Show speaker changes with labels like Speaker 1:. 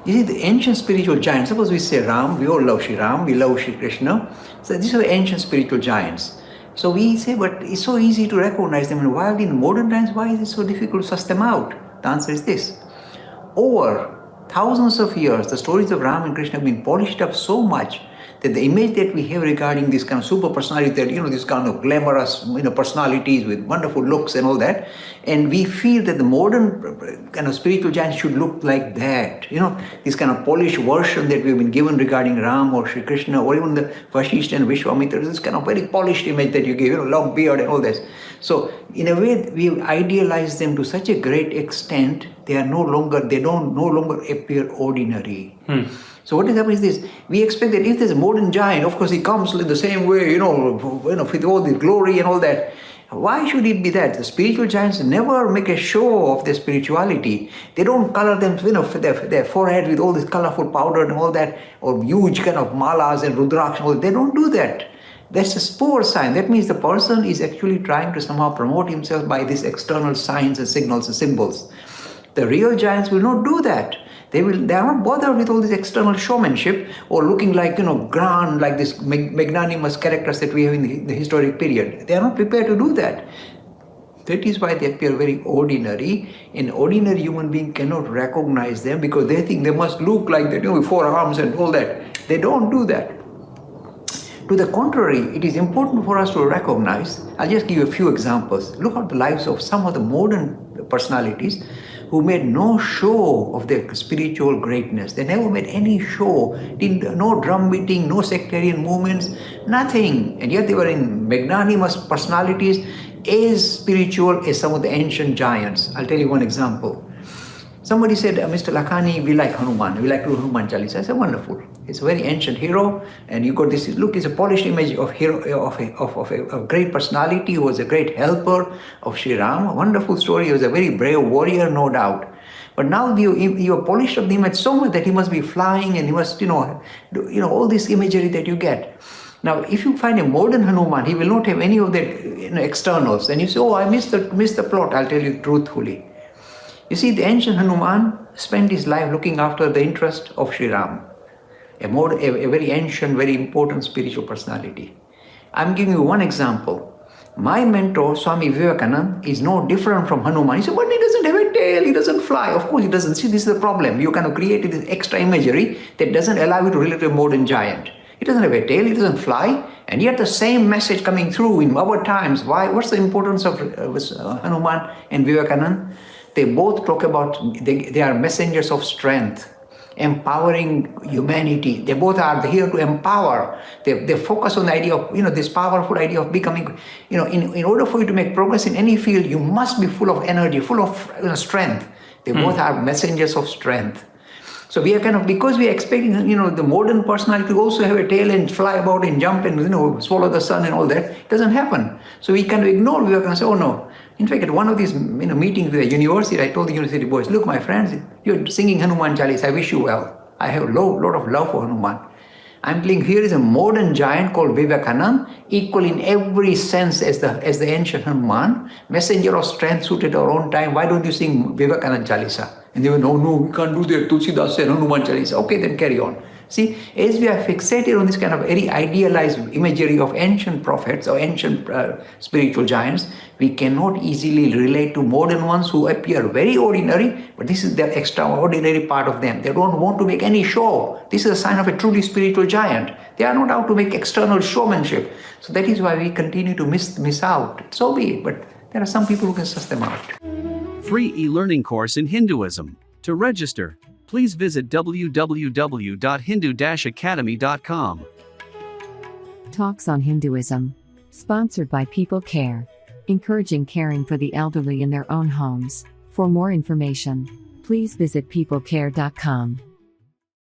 Speaker 1: You see, the ancient spiritual giants, suppose we say Ram, we all love Shri Ram, we love Shri Krishna. So these are ancient spiritual giants. So we say, but it's so easy to recognize them. And why in modern times, why is it so difficult to suss them out? The answer is this. Over thousands of years, the stories of Ram and Krishna have been polished up so much that the image that we have regarding this kind of super personality, that, this kind of glamorous, personalities with wonderful looks and all that, and we feel that the modern kind of spiritual giants should look like that, this kind of polished version that we've been given regarding Ram or Sri Krishna or even the Vasishtha and Vishwamitra, this kind of very polished image that you give, long beard and all this. So in a way, we idealize them to such a great extent, they no longer appear ordinary. So what is happening is this: we expect that if there's a modern giant, of course he comes in the same way, with all the glory and all that. Why should it be that? The spiritual giants never make a show of their spirituality. They don't color them, their forehead with all this colorful powder and all that, or huge kind of malas and rudraksh and all that. They don't do that. That's a poor sign. That means the person is actually trying to somehow promote himself by these external signs and signals and symbols. The real giants will not do that. They are not bothered with all this external showmanship or looking like, grand, like this magnanimous characters that we have in the historic period. They are not prepared to do that. That is why they appear very ordinary. An ordinary human being cannot recognize them because they think they must look like that, with 4 arms and all that. They don't do that. To the contrary, it is important for us to recognize. I'll just give you a few examples. Look at the lives of some of the modern personalities who made no show of their spiritual greatness. They never made any show, no drum beating, no sectarian movements, nothing. And yet they were in magnanimous personalities, as spiritual as some of the ancient giants. I'll tell you one example. Somebody said, Mr. Lakhani, we like Hanuman. We like to do Hanuman Chalisa. I said, wonderful. It's a very ancient hero, and you got this look. It's a polished image of a great personality who was a great helper of Sri Ram. A wonderful story. He was a very brave warrior, no doubt. But now you are polished up the image so much that he must be flying, and he must, all this imagery that you get. Now, if you find a modern Hanuman, he will not have any of that externals. And you say, I missed the plot. I'll tell you truthfully. You see, the ancient Hanuman spent his life looking after the interest of Sri Ram, a very ancient, very important spiritual personality. I'm giving you one example. My mentor, Swami Vivekananda, is no different from Hanuman. He said, but he doesn't have a tail, he doesn't fly. Of course he doesn't. See, this is the problem. You kind of created this extra imagery that doesn't allow you to relate to a modern giant. He doesn't have a tail, he doesn't fly, and yet the same message coming through in our times. Why? What's the importance of Hanuman and Vivekananda? They both talk about, they are messengers of strength, empowering humanity. They both are here to empower. They focus on the idea of, this powerful idea of becoming, in order for you to make progress in any field, you must be full of energy, full of strength. They both are messengers of strength. So we are because we are expecting, the modern personality to also have a tail and fly about and jump and, swallow the sun and all that. It doesn't happen. So we kind of ignore, we are going to say, oh no. In fact, at one of these meetings with a university, I told the university boys, look, my friends, you're singing Hanuman Chalisa, I wish you well. I have a lot of love for Hanuman. I'm telling here is a modern giant called Vivekananda, equal in every sense as the ancient Hanuman, messenger of strength suited our own time. Why don't you sing Vivekananda Chalisa? And they were, no, we can't do that. Tulsidas said Hanuman Chalisa. Okay, then carry on. See, as we are fixated on this kind of very idealized imagery of ancient prophets or ancient spiritual giants, we cannot easily relate to modern ones who appear very ordinary, but this is the extraordinary part of them. They don't want to make any show. This is a sign of a truly spiritual giant. They are not out to make external showmanship. So that is why we continue to miss out. So be it, but there are some people who can suss them out.
Speaker 2: Free e-learning course in Hinduism. To register, please visit www.hindu-academy.com.
Speaker 3: Talks on Hinduism. Sponsored by People Care. Encouraging caring for the elderly in their own homes. For more information, please visit peoplecare.com.